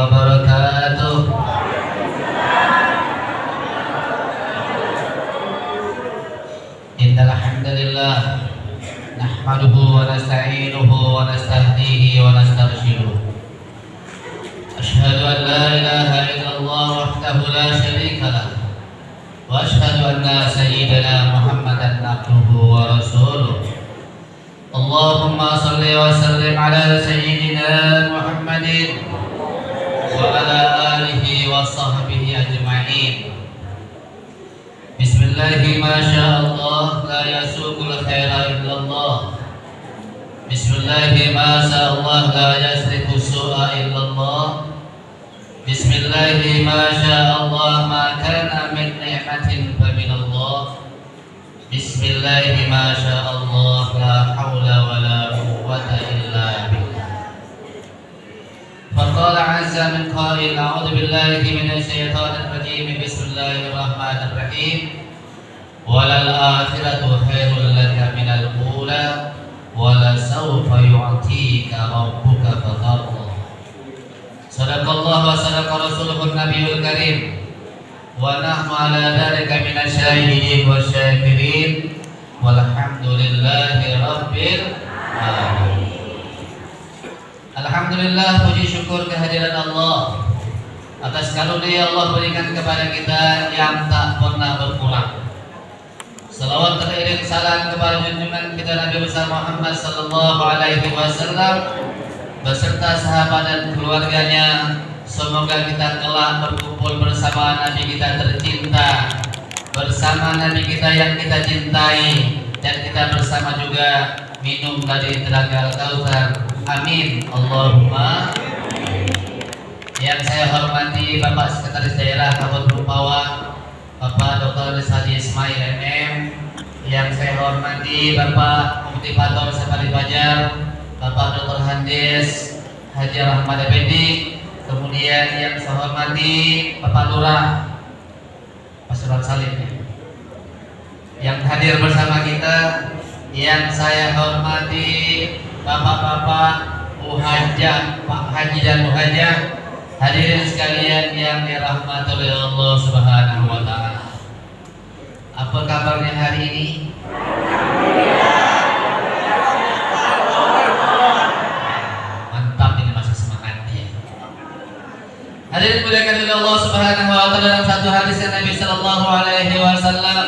wabarakatuh. Innal hamdalillah nahmaduhu wa nasta'inuhu wa nastahdihi wa nastaghfiruh. Asyhadu an la ilaha illallah wahdahu la syarika lah wa asyhadu anna sayyidana Muhammadan abduhu wa rasuluh. Allahumma salli wa sallim ala sayyidina Muhammadin wa ala alihi wa sahbihi ajma'in. Bismillahi ma sya'allah la yasuqul khaira illallah. Bismillahi ma sya'allah la yasrifu su'a illallah. Bismillahi ma sya'allah ma kana min ni'matin fa minallah. Bismillahi ma sya'allah la hawla wa la quwwata illa billah. Faqala azza min qail a'udzu billahi minasy syaithanir rajim. Bismillahirrahmanirrahim. Walal akhiratu khairul laka minal ula wala sawfa yu'tika rabbuka fatarda. Sadaqallah wa sadaqa rasuluhun nabiyul karim. Wa nahnu ala dzalika minasy syahidin wasyakirin walhamdulillahi rabbil alamin. Alhamdulillah, puji syukur kehadiran Allah atas karunia Allah berikan kepada kita yang tak pernah berkurang. Salawat teriring salam kepada junjungan kita Nabi besar Muhammad sallallahu alaihi wasallam beserta sahabat dan keluarganya. Semoga kita kelak berkumpul bersama Nabi kita tercinta, bersama Nabi kita yang kita cintai, dan kita bersama juga minum dari telaga Al-Kautsar. Amin Allahumma. Yang saya hormati Bapak Sekretaris Daerah Kabupaten Rupawa, Bapak Dr. Haji Ismail MM. Yang saya hormati Bapak Motivator Safari Fajar, Bapak Dr. Handes Haji Rahmat Effendi. Kemudian yang saya hormati Bapak Lurah Pak Surat Salim yang hadir bersama kita. Yang saya hormati Bapak-bapak Muhajjah, Pak Haji dan Muhajjah, hadirin sekalian yang dirahmati oleh Allah Subhanahu wa taala. Apa kabarnya hari ini? Mantap, ini masih semangat ya. Hadirin dimuliakan oleh Allah Subhanahu wa taala, dalam satu hadis Nabi sallallahu alaihi wasallam,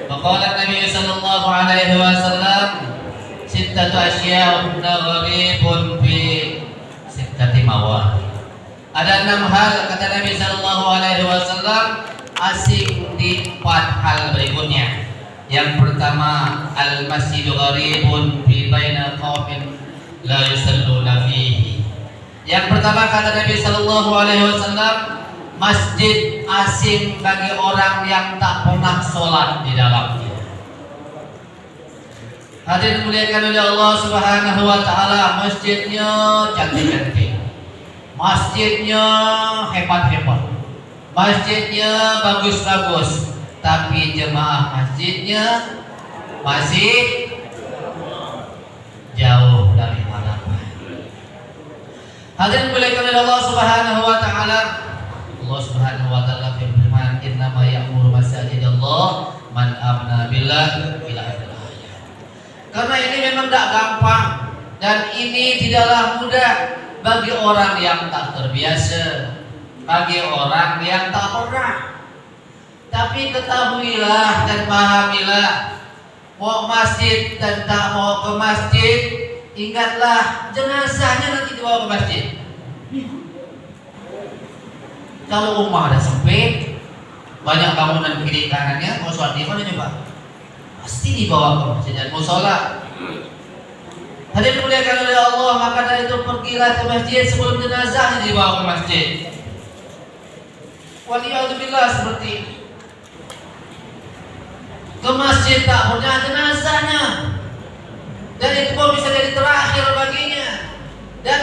maqala Nabi sallallahu alaihi wasallam, sittatu asya'un gharibun fi sittati mawad. Ada 6 hal kata Nabi sallallahu alaihi wasallam asing di 4 hal berikutnya. Yang pertama, al-masjidu gharibun fi baina qaumin la yusalluna fihi. Yang pertama kata Nabi sallallahu alaihi wasallam, masjid asing bagi orang yang tak pernah sholat di dalamnya. Hadirin dimuliakan oleh Allah Subhanahu wa taala, masjidnya cantik-cantik, masjidnya hebat-hebat, masjidnya bagus-bagus, tapi jemaah masjidnya masih jauh dari harapan. Hadirin dimuliakan oleh Allah Subhanahu wa taala, Allah Subhanahu wa taala berfirman, innama ya'muru masajidallah man amana billah ila akhir ayat. Karena ini memang tidak gampang dan ini tidaklah mudah bagi orang yang tak terbiasa, bagi orang yang tak pernah. Tapi ketahuilah dan pahamilah, mau masjid dan tak mau ke masjid, ingatlah jenazahnya nanti dibawa ke masjid. Kalau rumah ada sempit, banyak bangunan kiri kanannya, mau sholat di mana coba? Pasti dibawa ke masjid dan musola. Hadirin dimuliakan oleh Allah, maka dari itu pergilah ke masjid sebelum jenazahnya dibawa ke masjid. Waliyahzubillah seperti ini. Ke masjid tak punya jenazahnya, dan itu pun bisa jadi terakhir baginya. Dan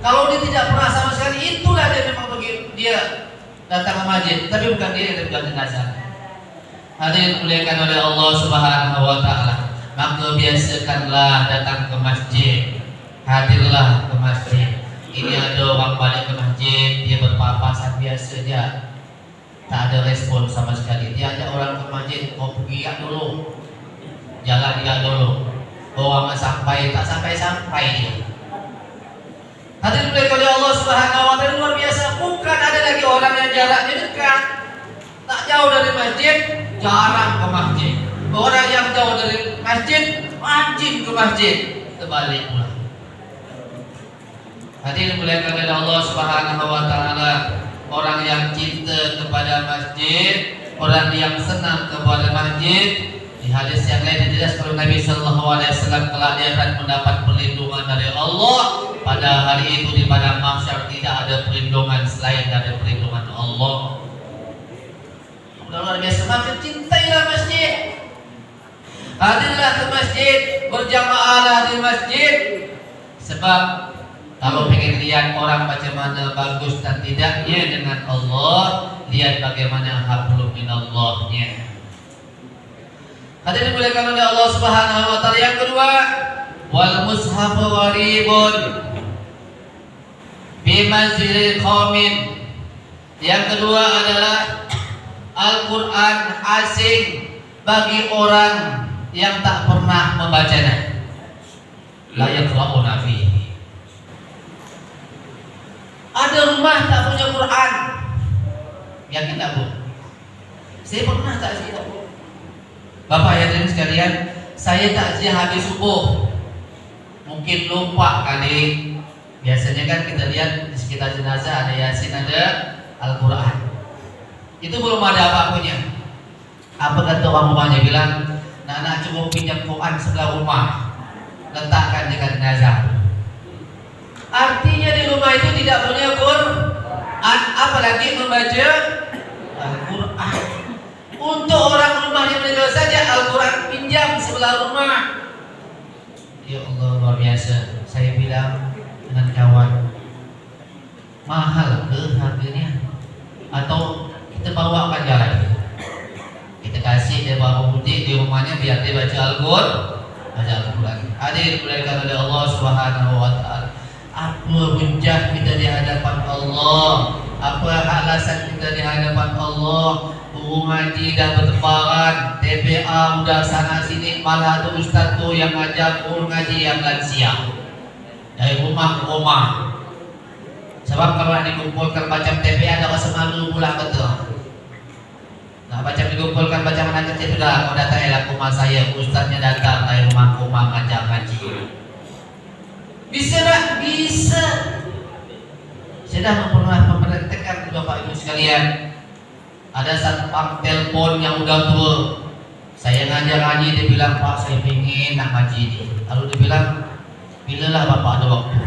kalau dia tidak pernah sama sekali, itulah dia memang bagi dia datang ke masjid, tapi bukan dia yang bukan jenazah. Hadirin dimuliakan oleh Allah Subhanahu wa taala, maka biasakanlah datang ke masjid, hadirlah ke masjid. Ini ada orang balik ke masjid, biasa aja, tak ada respon sama sekali. Dia ajak orang ke masjid, kau pergi ya dulu, jalan dia dulu. Orang sampai tak sampai dia. Hadirin oleh Allah Subhanahu wa taala, luar biasa. Bukan ada lagi orang yang jaraknya dekat, tak jauh dari masjid, jarang ke masjid. Orang yang jauh dari masjid, rajin ke masjid. Terbalik pula. Hadirin oleh Allah Subhanahu wa taala, orang yang cinta kepada masjid, orang yang senang kepada masjid. Di hadis yang lain dijelaskan oleh Nabi sallallahu alaihi wasallam, kelak dia akan mendapat perlindungan dari Allah. Pada hari itu di padang mahsyar tidak ada perlindungan selain dari perlindungan Allah. Luar biasa, maka cintailah masjid. Hadirlah ke masjid, berjamaahlah di masjid. Sebab kalau pengen lihat orang bagaimana bagus dan tidaknya dengan Allah, lihat bagaimana hablum minallahnya. Hadirin dimuliakan oleh Allah Subhanahu wa taala. Yang kedua, wal mushaf gharibun bi manzilil qaumin. Yang kedua adalah Al-Qur'an asing bagi orang yang tak pernah membacanya. La yaqra'una fihi. Ada rumah tak punya Quran. Yakin tak, Bu? Saya pernah tak sih, Bu? Bapak hadirin sekalian, saya takziah habis subuh. Mungkin lupa kali. Biasanya kan kita lihat di sekitar jenazah ada Yasin, ada Al-Quran. Itu belum ada apa-apanya. Apa kata orang rumahnya, bilang, nak cukup pinjam Quran sebelah rumah, letakkan dekat jenazah. Artinya di rumah itu tidak punya Quran, apalagi membaca Al-Quran. Untuk orang rumah yang meninggal saja Al-Quran pinjam sebelah rumah. Ya Allah, luar biasa. Saya bilang dengan kawan, mahal ke harganya? Atau kita bawakan jalan? Kita kasih dia bawa putih di rumahnya biar dia baca Al-Quran. Hadir dimuliakan oleh Allah Subhanahu wa taala. Apa hujah kita di hadapan Allah? Apa alasan kita di hadapan Allah? Guru ngaji dah bertebaran, TPA udah sana sini, malah ada ustaz tu yang ngajar guru ngaji yang lansia dari rumah ke rumah. Sebab kalau nak dikumpulkan macam TPA ada rasa malu pula, betul. Nah, macam dikumpulkan macam anak kecil sudah, kau datanglah ke rumah saya, ustaznya datang dari rumah ke rumah ngajar ngaji. Bisa tak? Bisa. Saya dah memperhatikan Bapak Ibu sekalian. Ada satpam telepon yang udah tua. Saya ngajar ngaji, dia bilang, Pak saya pengen nak ngaji ini. Lalu dia bilang, bilalah Bapak ada waktu.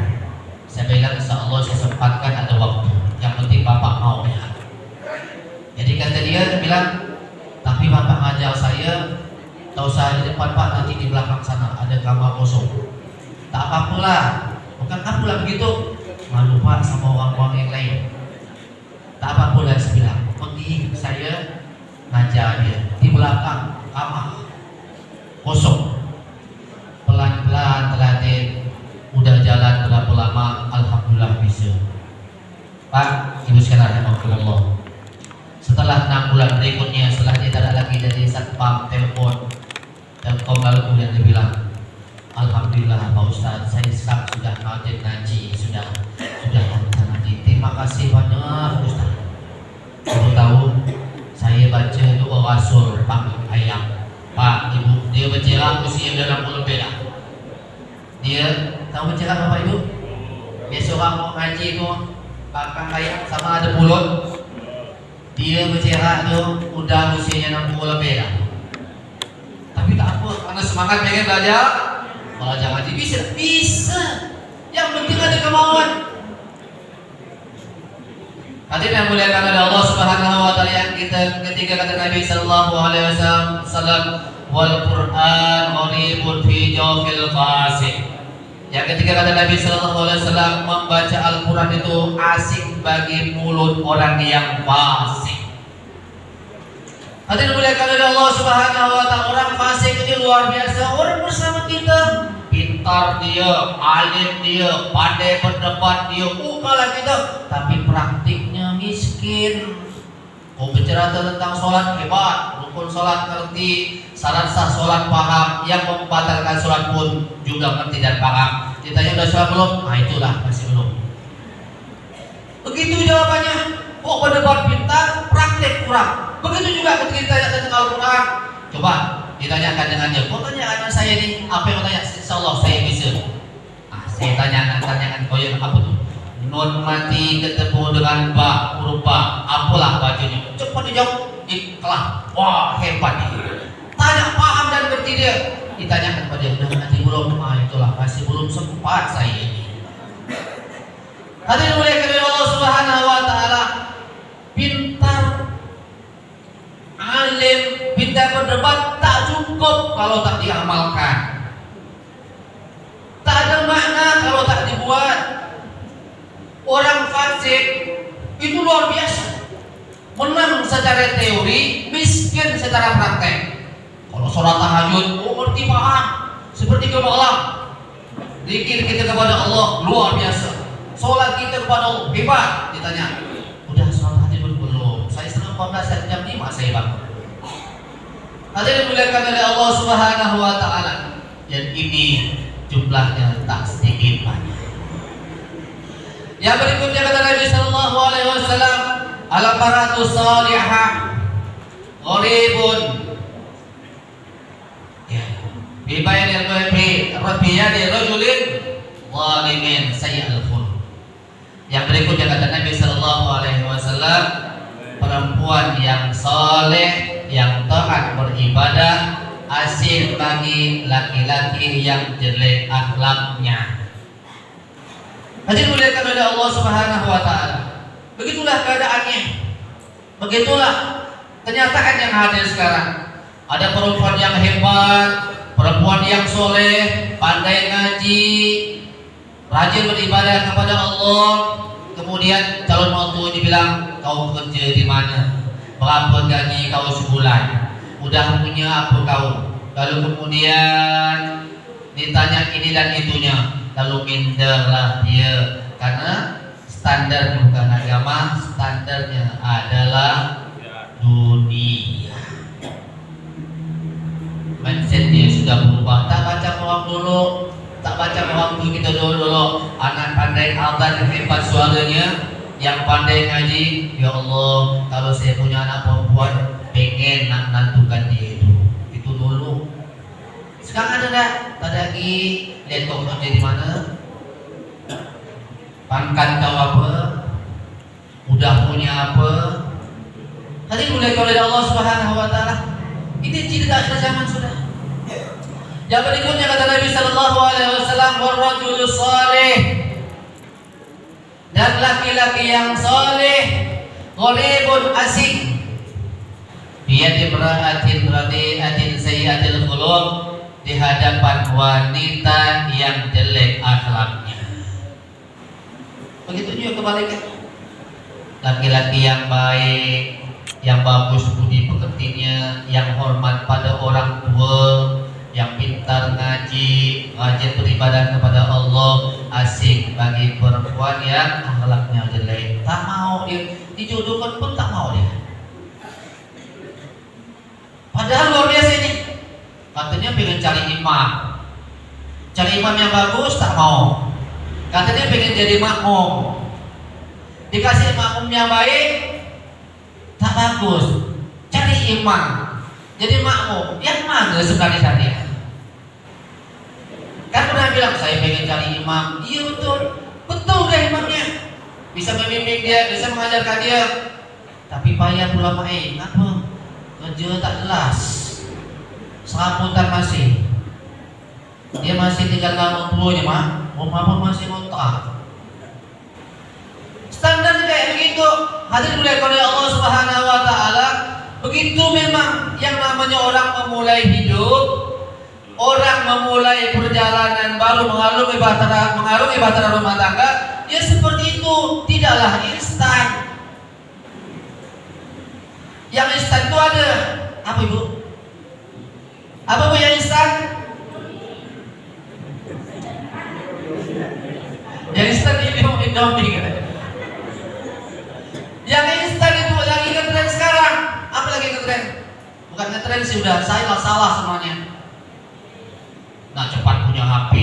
Saya bilang, insya Allah saya sempatkan ada waktu. Yang penting Bapak mau ya. Jadi kata dia bilang, tapi Bapak ngajar saya, tak usah di depan Pak, nanti di belakang sana ada kamar kosong. Tak apa-apalah. Bukan apalah begitu. Malu Pak sama orang-orang yang lain. Tak apa-apalah, saya bilang. Pergi saya ngajar dia di belakang kamar kosong. Pelan-pelan telaten, udah jalan berapa lama, alhamdulillah bisa. Pak, Ibu sekalian rahimakumullah. Setelah 6 bulan berikutnya, setelah dia tidak lagi jadi satpam telepon, Telkom, lalu kemudian dia bilang, alhamdulillah Pak Ustaz, saya sekarang sudah ngaji, sudah ngaji. Terima kasih banyak Ustaz. 1 tahun saya baca doa Rasul panggil ayam. Pak, Ibu, dia bercerak usia dalam 60 lebih dah. Dia tahu bercerak Bapak Ibu? Biasa orang mau ngaji tu pakai ayam sama ada mulut. Dia bercerak tu udah usianya 60 lebih dah. Tapi tak apa, karena semangat pengen belajar ngaji. Bisa. Yang penting ada kemauan. Hadirin yang muliakan oleh Allah Subhanahu wa taala, yang ketiga kata Nabi sallallahu alaihi wasallam, wal Qur'an gharibun fi jawfil fasih. Yang ketiga kata Nabi sallallahu alaihi wasallam, membaca Al-Qur'an itu asing bagi mulut orang yang fasik. Hadirin muliakan oleh Allah Subhanahu wa taala, orang fasik ini luar biasa. Orang bersama kita pintar dia, alim dia, pandai berdebat dia, kalah kita, tapi praktiknya miskin. Kau bicara tentang sholat hebat, rukun sholat ngerti, syarat sah sholat paham, yang membatalkan sholat pun juga ngerti dan paham. Ditanya udah sholat belum? Nah itulah masih belum. Begitu jawabannya. Kok berdebat pintar, praktek kurang. Begitu juga ketika ditanya tentang Al-Quran. Coba ditanyakan dengan dia. Kau tanyakan saya ini apa yang tanya? Insya Allah saya bisa. Saya tanyakan kau yang apa tuh? Nun mati ketemu dengan ba huruf ba, apalah bajunya? Cepat dijawab, ikhlas. Wah hebat nih. Tanya paham dan ngerti dia. Ditanyakan pada dia, udah nanti belum? Ah itulah masih belum sempat saya ini. Hadirin muliakan oleh Allah Subhanahu Wa Taala, pintar, alim, pintar berdebat tak cukup kalau tak diamalkan. Tak ada makna kalau tak dibuat. Orang fasik itu luar biasa, menang secara teori, miskin secara praktek. Kalau sholat tahajud, ngerti paham, seperti malam. Zikir kita kepada Allah luar biasa. Sholat kita kepada Allah hebat. Ditanya, udah sholat tahajud belum? Saya setengah 14 jam 5 saya bangun. Ada yang dimuliakan oleh Allah Subhanahu Wa Taala. Dan ini jumlahnya tak sedikit banyak. Yang berikutnya kata Nabi Sallallahu Alaihi Wasallam, al-mar'atu salihah gharibun. Ya, bibayani rabbiyani rajulin zalimin sayyi'al khuluq. Yang berikutnya kata Nabi Sallallahu Alaihi Wasallam, perempuan yang saleh, yang taat beribadah, asing bagi laki-laki yang jelek akhlaknya. Hadirin muliakan oleh Allah Subhanahu Wa Taala. Begitulah keadaannya. Begitulah kenyataan yang hadir sekarang. Ada perempuan yang hebat, perempuan yang soleh, pandai ngaji, rajin beribadah kepada Allah. Kemudian calon mantu dibilang, kau kerja di mana? Berapa gaji kau sebulan? Udah punya apa kau? Lalu kemudian ditanya ini dan itunya. Lalu minderlah dia, karena standar bukan agama, standarnya adalah dunia. Mindset dia sudah berubah. Tak baca orang dulu, tak baca orang dulu kita dulu. Anak pandai azan hebat suaranya, yang pandai ngaji. Ya Allah, kalau saya punya anak perempuan, pengen nak nantukan dia itu dulu. Sekarang ada tak? Tak ada lagi. Lihat kau kerja di mana, pangkat kau apa, udah punya apa. Tadi mulai kau dari Allah Subhanahu Wa Taala. Ini tidak ada zaman sudah. Yang berikutnya kata Nabi Sallallahu Alaihi Wasallam, warrajul salih, dan laki-laki yang saleh, gharibun asing, biyadi imra'atin radi'atin sayyi'atil khuluq, di hadapan wanita yang jelek akhlaknya. Begitu juga kebalikannya. Laki-laki yang baik, yang bagus budi pekertinya, yang hormat pada orang tua, yang pintar ngaji, rajin beribadah kepada Allah, asik bagi perempuan yang akhlaknya jelek. Tak mau dia dijodohkan pun tak mau dia. Padahal luar biasa ini. Katanya pengen cari imam yang bagus tak mau. Katanya pengen jadi makmum, dikasih makmumnya baik tak bagus. Cari imam jadi makmum, yang mana sebenarnya dia? Kan pernah bilang saya pengen cari imam. Iya betul kan imamnya bisa membimbing dia, bisa mengajarkan dia. Tapi payah pula main apa? Kerja tak jelas. Serabutan masih, dia masih tinggal dengan tuanya mak, rumah pun masih ngontrak. Standar kayak begitu. Hadirin dimuliakan oleh Allah Subhanahu Wa Taala. Begitu memang yang namanya orang memulai hidup, orang memulai perjalanan baru mengarungi bahtera rumah tangga, ya seperti itu, tidaklah instan. Yang instan itu ada apa ibu? Apa yang instan? Yang instan ini Indomie kan? Yang referensi udah saya salah semuanya. Nah cepat punya HP,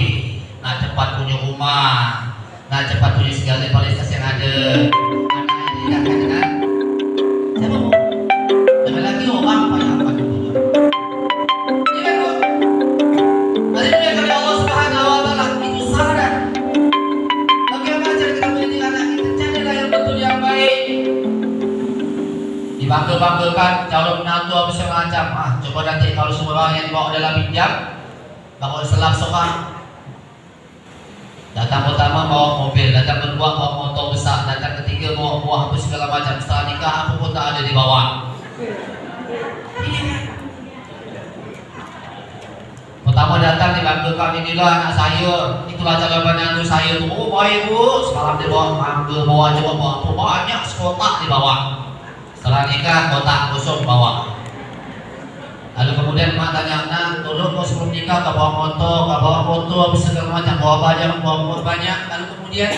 nah cepat punya rumah, nah cepat punya segala fasilitas yang ada. Anaknya tidak kan? Siapa mau? Lebih lagi orang apa yang apa dulu? Iya kan bu? Tadi punya kali Allah Subhanahu Wa Taala itu salah. Bagaimana cara kita mendidik anak kita? Carilah yang betul yang baik. Dibangga-banggakan calon menantu apa segala macam. Coba nanti kalau semua orang yang dibawa dalam pinjam, kalau selap seorang datang pertama bawa mobil, datang kedua bawa motor besar, datang ketiga bawa buah apa segala macam. Setelah nikah apa pun tak ada dibawa. Pertama datang dibanggakan, inilah anak saya, itulah calon menantu saya tu. Oh baik bu, semalam dia bawa mangga, bawa coba bawa apa banyak sekotak dibawa. Setelah nikah kotak kosong bawa. Lalu kemudian mak tanya, nah tolong kau sebelum nikah kau bawa motor, habis segala macam, bawa banyak. Lalu kemudian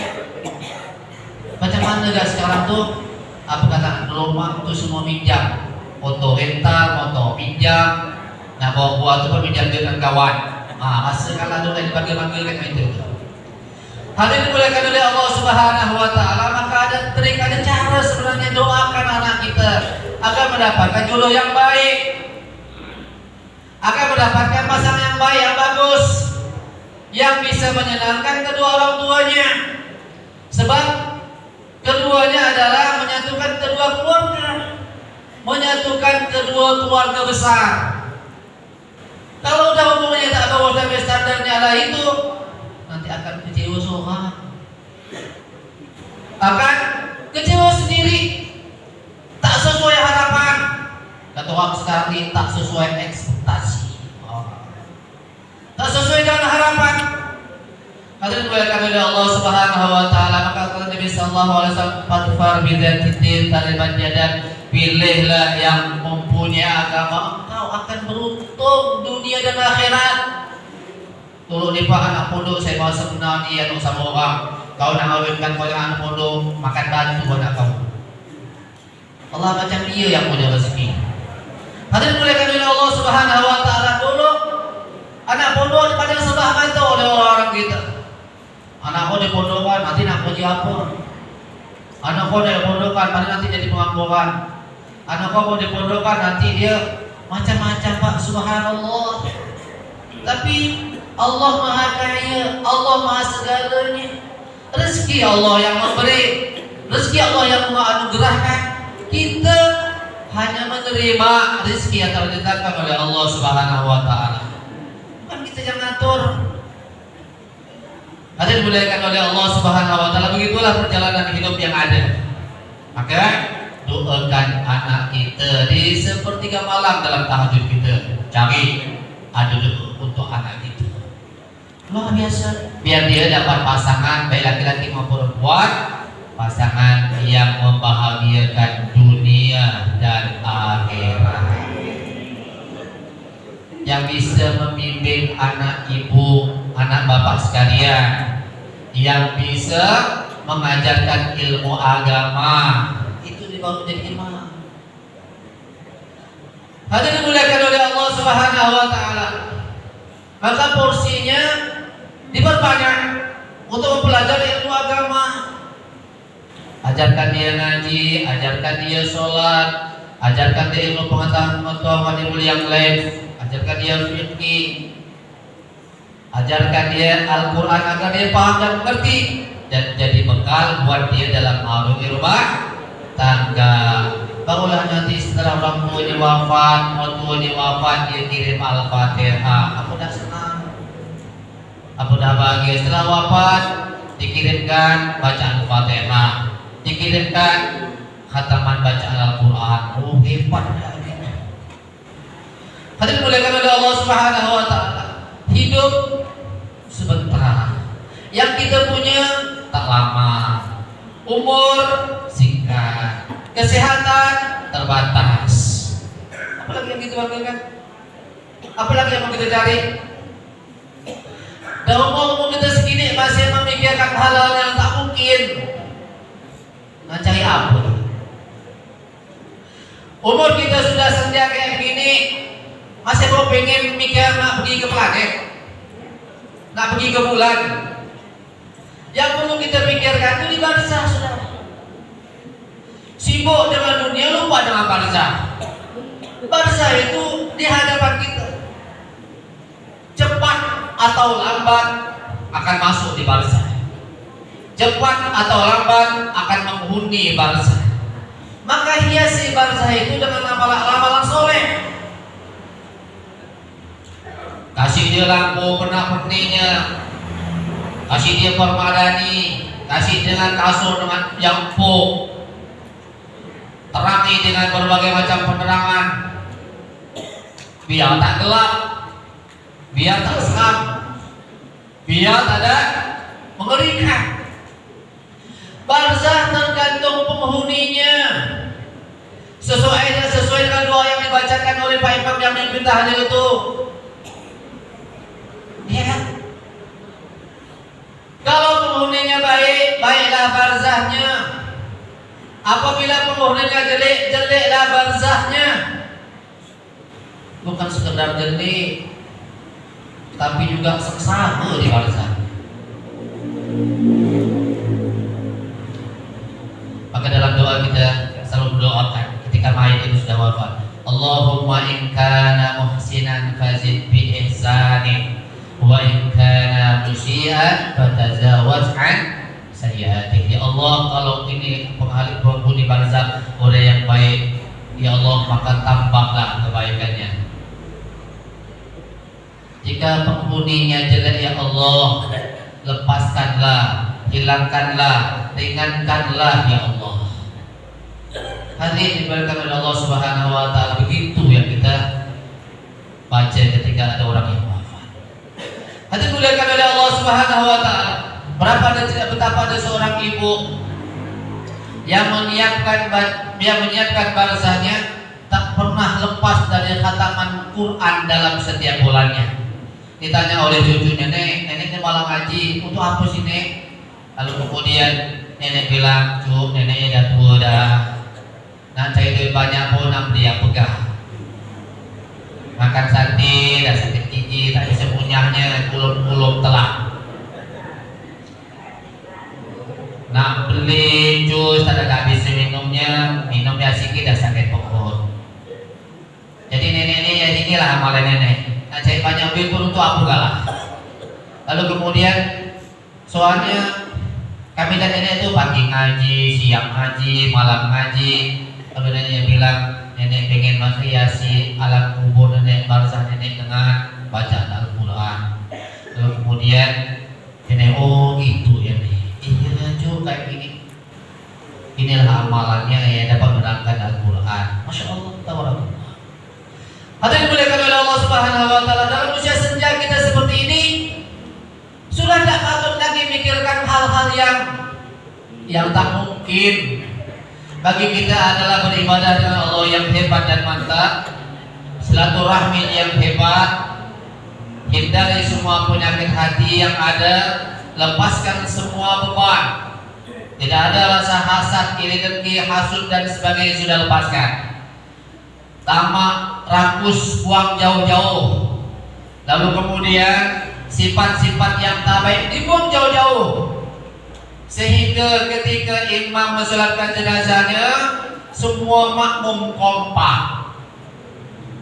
macam mana guys sekarang tuh? Apa kata rumah tuh semua minjam, motor rental, motor pinjam. Nah bawa buah tu pun pinjam dengan kawan. Hasilkan lalu lagi bagi-bagi kan itu. Hadirin dimuliakan oleh Allah Subhanahu Wa Taala, maka ada trik, ada cara sebenarnya doakan anak kita agar mendapatkan jodoh yang baik, agar mendapatkan pasangan yang baik, yang bagus, yang bisa menyenangkan kedua orang tuanya. Sebab keduanya adalah menyatukan kedua keluarga, menyatukan kedua keluarga besar. Kalau udah hubungannya tak bagus dan standarnya adalah itu, nanti akan kecewa seorang, akan kecewa sendiri, tak sesuai harapan. Kata orang sekarang ini tak sesuai ekspektasi, tak sesuai dengan harapan. Hadirin dimuliakan oleh Allah Subhanahu Wa Taala, maka kata Nabi Sallallahu Alaihi Wasallam, "Fadfar bidzatiddin tariban jadan." Pilihlah yang mempunyai agama, engkau akan beruntung dunia dan akhirat. Tolong ni pak anak pondok saya bawa sebenar ni anak sama orang. Kau nak kawinkan kau dengan anak pondok, makan bantu anak kau. Allah macam dia yang punya rezeki. Hadirin dimuliakan oleh Allah Subhanahu Wa Taala, tolong anak pondok dipandang sebelah mata oleh orang kita. Anak kau dipondokkan nanti nak kerja apa? Anak kau dipondokkan nanti jadi pengangguran. Anak kau dipondokkan nanti dia macam-macam pak, subhanallah. Tapi Allah Maha Kaya, Allah Maha segalanya. Rezeki Allah yang memberi, rezeki Allah yang menganugerahkan. Kita hanya menerima rezeki yang telah ditetapkan oleh Allah Subhanahu Wa Taala. Bukan kita yang ngatur. Ada dimuliakan oleh Allah Subhanahu Wa Taala. Begitulah perjalanan hidup yang ada. Maka doakan anak kita di sepertiga malam dalam tahajud kita. Cari ada doa untuk anak kita. Luar biasa. Biar dia dapat pasangan baik laki-laki maupun perempuan, pasangan yang membahagiakan dunia dan akhirat, yang bisa membimbing anak ibu, anak bapak sekalian, yang bisa mengajarkan ilmu agama. Itu dibawa menjadi imam. Hadirin dimuliakan oleh Allah Subhanahu Wa Taala, maka porsinya diperbanyak untuk mempelajari ilmu agama. Ajarkan dia ngaji, ajarkan dia sholat, ajarkan dia ilmu pengetahuan ilmu yang lain, ajarkan dia fikih, ajarkan dia Al-Quran agar dia paham dan mengerti, dan jadi bekal buat dia dalam rumah tangga. Barulah nanti setelah orang tuanya wafat, dia kirim Al-Fatihah. Aku dah senang, aku dah bahagia. Setelah wafat dikirimkan bacaan Al-Fatihah, dikirimkan khataman bacaan Al-Quran. Oh hebat ya. Hadirin dimuliakan oleh Allah Subhanahu Wa Taala. Hidup sebentar, yang kita punya tak lama, umur singkat, kesehatan terbatas. Apalagi yang kita banggakan? Apalagi yang mau kita cari? Dan umur kita segini masih memikirkan hal-hal yang tak mungkin. Nah cari apa? Umur kita sudah senja kayak gini, Masih mau pengen mikir nak pergi ke planet, nak pergi ke bulan. Yang perlu kita pikirkan itu di barzah, saudara. Sibuk dengan dunia, lupa dengan barzah. Barzah itu di hadapan kita. Cepat atau lambat akan masuk di barzah. Cepat atau lambat akan menghuni barzah. Maka hiasi barzah itu dengan amalan-amalan soleh. Kasih dia lampu pernak-perniknya, kasih dia permadani, kasih dengan kasur dengan yang empuk, terangi dengan berbagai macam penerangan, biar tak gelap, biar tak seram, biar tak ada mengerikan. Barzah tergantung penghuninya, sesuai dengan doa yang dibacakan oleh Pak Imam yang kita hadir itu. Ya. Kalau penghuninya baik, baiklah barzahnya. Apabila penghuninya jelek, jeleklah barzahnya. Bukan sekedar jelek, tapi juga sengsara di barzah. Maka dalam doa kita selalu berdoakan ketika mayit itu sudah wafat, Allahumma in kana muhsinan fazid bi ihsani wa in kana musian fatazawaz an sayyi'atihi. Ya Allah, kalau ini penghuni barzah orang yang baik, ya Allah, maka tambahlah kebaikannya. Jika penghuninya jelek, ya Allah, lepaskanlah, hilangkanlah, ringankanlah, ya Allah. Hadirin diberkahi oleh Allah Subhanahu wa taala, begitu yang kita baca ketika ada orang yang wafat. Hadirin diberkahi oleh Allah Subhanahu wa taala, betapa ada seorang ibu yang menyiapkan barzahnya, tak pernah lepas dari khataman Quran dalam setiap bulannya. Ditanya oleh cucunya, nenek malah ngaji, untuk apa sih nek? Lalu kemudian nenek bilang, cuk, neneknya dah tua dah, nak cari duit banyak pun nak dia pegang. Makan sate dah sakit gigi, tak bisa punyahnya, kulum telah. Nak beli jus tak ada habis minum dia sikit dah sakit perut. Jadi nenek ini ya inilah amalan nenek. Nak cari banyak duit pun untuk apa galah. Lalu kemudian soalnya kami dan nenek itu pagi ngaji, siang ngaji, malam ngaji. Lalu nenek bilang, nenek pengen menghiasi alam kubur nenek, barzah nenek dengan baca Al-Quran. Lalu kemudian nenek, oh gitu ya nih. Iya juga kayak gini. Inilah amalannya ya, dapat menerangkan Al-Quran. Masya Allah, tabarakallah. Hadirin dimuliakan oleh Allah Subhanahu wa taala, dalam usia senja kita seperti ini sudah tidak patut lagi mikirkan hal-hal yang tak mungkin. Bagi kita adalah beribadah dengan Allah yang hebat dan mantap, silaturahmi yang hebat, hindari semua penyakit hati yang ada, lepaskan semua beban. Tidak ada rasa hasad, iri dengki, hasud dan sebagainya, sudah lepaskan. Tamak, rakus, buang jauh-jauh. Lalu kemudian sifat-sifat yang tak baik dibuang jauh-jauh. Sehingga ketika imam mensolatkan jenazahnya, semua makmum kompak.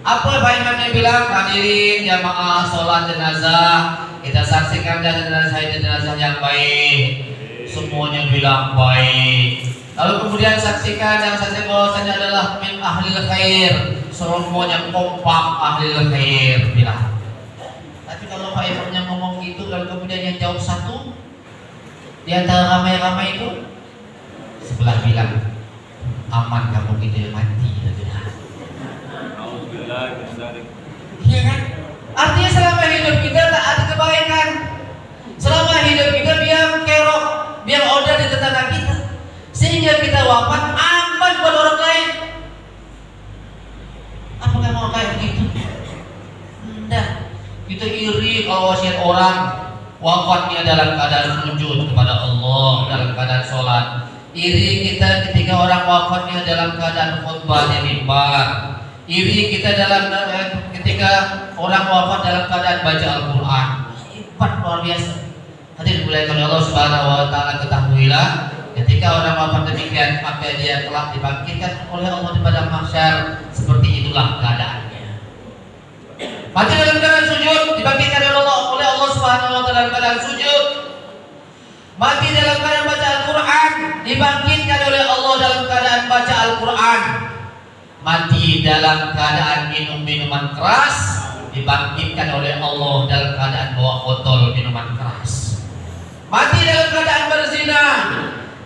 Apa Pak Imamnya bilang? Hadirin jamaah sholat jenazah, kita saksikan jenazah yang baik. Semuanya bilang baik. Lalu kemudian saksikan yang saksi bahwasanya adalah min ahlil khair. Semuanya kompak ahlil khair bilang. Tapi kalau Pak Imamnya ngomong gitu, lalu kemudian yang jawab satu di antara ramai-ramai itu, sebelah bilang aman kamu gitu mati. Iya kan? Artinya selama hidup kita tak ada kebaikan. Selama hidup kita biar kerok, biar order di tetangga kita, sehingga kita wafat aman buat orang lain. Apakah mau kayak gitu? Tidak. Kita iri kalau wasiat orang wafatnya dalam keadaan sujud kepada Allah, dalam keadaan sholat. Iri kita ketika orang wafatnya dalam keadaan khutbah di mimbar. iri kita ketika orang wafat dalam keadaan baca Al-Quran. Hebat, luar biasa. Hadirin dimuliakan oleh Allah Subhanahu wa taala, ketahuilah ketika orang wafat demikian maka dia telah dibangkitkan oleh Allah di padang mahsyar. Seperti itulah keadaannya. Mati dalam keadaan sujud dibangkitkan oleh Allah Subhanahu wa taala dalam keadaan sujud. Mati dalam keadaan baca Al-Quran dibangkitkan oleh Allah dalam keadaan baca Al-Quran. Mati dalam keadaan minum minuman keras dibangkitkan oleh Allah dalam keadaan bawa botol minuman keras. Mati dalam keadaan berzina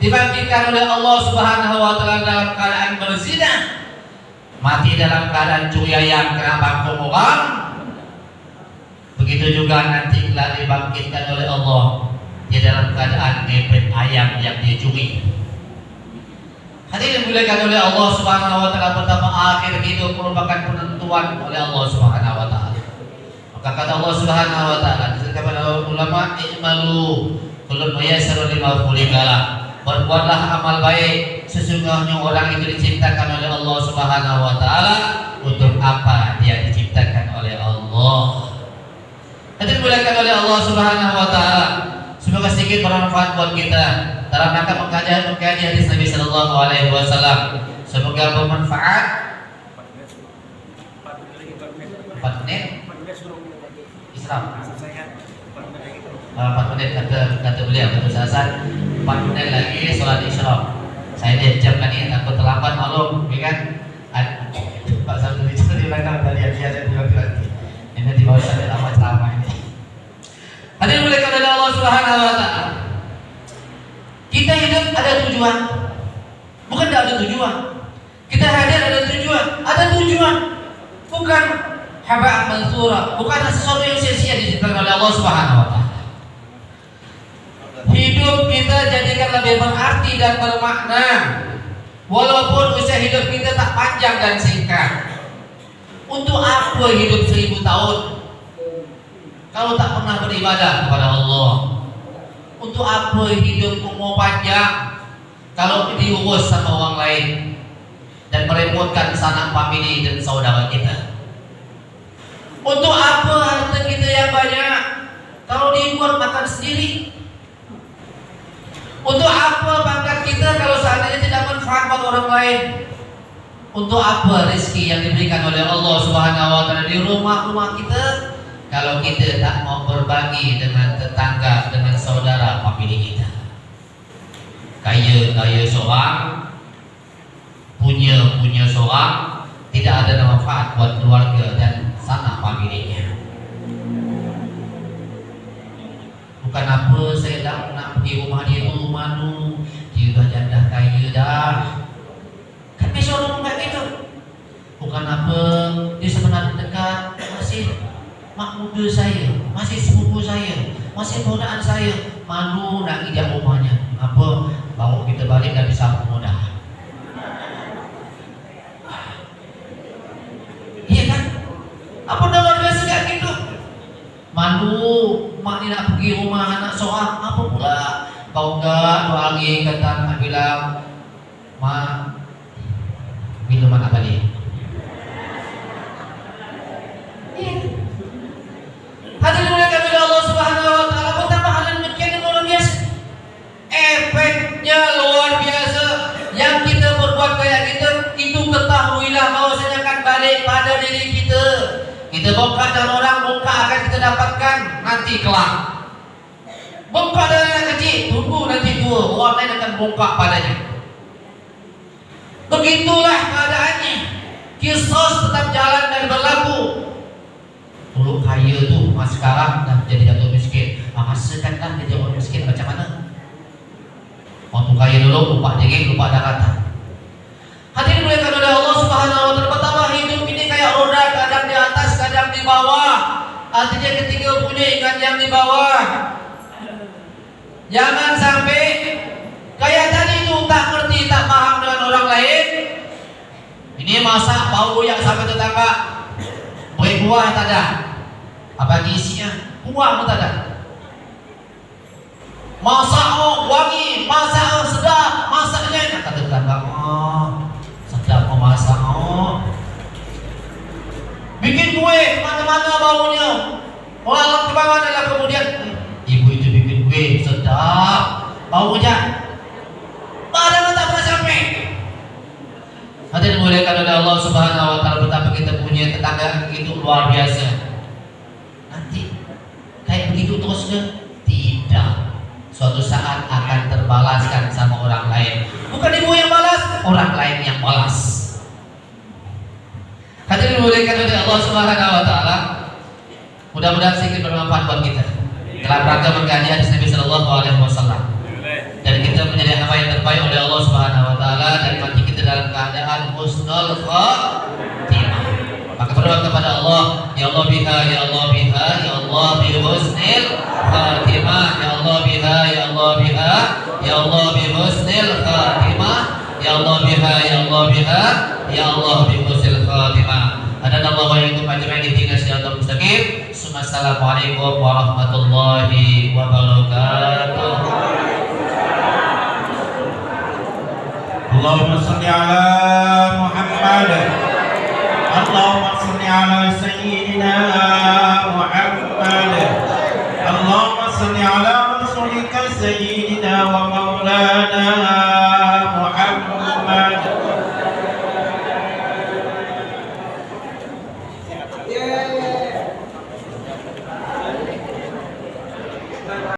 dibangkitkan oleh Allah Subhanahu wa taala dalam keadaan berzina. Mati dalam keadaan curi ayam kena bangkong orang. Begitu juga nanti telah dibangkitkan oleh Allah dia dalam keadaan ngepet ayam yang dia curi. Hadirin dimuliakan oleh Allah Subhanahu wa taala, pertama akhir hidup merupakan penentuan oleh Allah Subhanahu wa taala. Maka kata Allah Subhanahu wa taala disebutkan kepada ulama, "I'malu kullun muyassarun lima khuliqalah." Berbuatlah amal baik, sesungguhnya orang itu diciptakan oleh Allah Subhanahu wa taala untuk apa dia diciptakan oleh Allah. Hadirin dimuliakan oleh Allah Subhanahu wa taala. Semoga sedikit bermanfaat buat kita dalam rangka mengkaji hadis Nabi Sallallahu Alaihi Wasallam. Semoga bermanfaat. 4 menit. Islam. 4 menit kata beliau kata Hasan. 4 menit lagi sholat isyraq. Saya lihat jam kan ini takut terlambat maklum, ya kan? Pak Sabtu itu di belakang tadi dia saya bilang nanti. Ini di bawah saya lama ceramah ini. Hadirin dimuliakan oleh Allah Subhanahu wa taala. Kita hidup ada tujuan. Bukan tidak ada tujuan. Kita hadir ada tujuan. Ada tujuan. Bukan haba' mansura, bukan sesuatu yang sia-sia diciptakan oleh Allah Subhanahu wa taala. Hidup kita jadikan lebih berarti dan bermakna. Walaupun usia hidup kita tak panjang dan singkat. Untuk apa hidup 1000 tahun? Kalau tak pernah beribadah kepada Allah, untuk apa hidup umur panjang kalau diurus sama orang lain dan merepotkan sanak famili dan saudara kita? Untuk apa harta kita yang banyak kalau dibuat makan sendiri? Untuk apa pangkat kita kalau seandainya tidak manfaat buat orang lain? Untuk apa rezeki yang diberikan oleh Allah Subhanahu wa taala di rumah-rumah kita kalau kita tak mau berbagi dengan tetangga, dengan saudara famili kita? Kaya seorang, punya seorang, tidak ada manfaat buat keluarga dan sanak familinya. Bukan apa saya dah nak pergi rumah dia tu, rumah tu, dia dah janda kaya dah. Kan biasa orang bukan gitu. Bukan apa, dia sebenarnya dekat, masih mak muda saya, masih sepupu saya, masih saudara saya, malu nak ijak rumahnya. Apa? Bawa kita balik dah bisa mudah. Iya kan? Apa dah luar biasa kayak gitu? Malu mak ni nak pergi rumah anak seorang, apa pula? Kau enggak 2 hari kata nak bilang, mak minuman apa dia? Hadirin dimuliakan oleh Allah Subhanahu wa taala, betapa hal yang demikian luar biasa. Efeknya luar biasa. Yang kita berbuat kayak kita, itu ketahuilah bahwasanya akan balik pada diri kita. Kita bongkar dan orang bongkar akan kita dapatkan nanti kelak. Bongkar dari anak kecil, tunggu nanti tua, orang lain akan bongkar padanya. Begitulah keadaannya. Kisos tetap jalan dan berlaku. Dulu kaya tu, sekarang dah jadi jatuh miskin. Rasakanlah dia orang miskin macam mana? Waktu kaya dulu lupa daging, lupa daratan. Hadirin dimuliakan oleh Allah Subhanahu wa taala, betapa hidup ini kayak roda, kadang di atas, kadang di bawah. Artinya ketika punya ingat yang di bawah. Jangan sampai kayak tadi tu tak ngerti, tak paham dengan orang lain. Ini masak bau yang sampai tetangga. Beri buah tak ada. Apa isinya? Buah pun tak ada. Masak wangi, masak sedap, masaknya kata tetangga, sedap masak. mau hujan, padahal tak pernah sampai. Hadirin dimuliakan oleh Allah Subhanahu wa taala, betapa kita punya tetangga begitu luar biasa. Nanti kayak begitu terus ke? Tidak. Suatu saat akan terbalaskan sama orang lain. Bukan ibu yang balas, orang lain yang balas. Hadirin dimuliakan oleh Allah Subhanahu wa taala. Mudah-mudahan sedikit bermanfaat buat kita. Dalam rangka mengkaji hadis Nabi sallallahu alaihi wasallam. Dan kita menjadi hamba yang terbaik oleh Allah Subhanahu wa taala dan mati kita dalam keadaan husnul khatimah. Maka berdoa kepada Allah, ya Allah biha, ya Allah biha, ya Allah bi husnil khatimah, ya Allah biha, ya Allah biha, ya Allah bi husnil khatimah, ya Allah biha, ya Allah biha, ya Allah bi husnil khatimah. Adallahu wa iyyakum ajma'in ihdinas siratal mustaqim. Assalamualaikum warahmatullahi wabarakatuh. Allahumma salli ala Muhammad. Allahumma salli ala sayyidina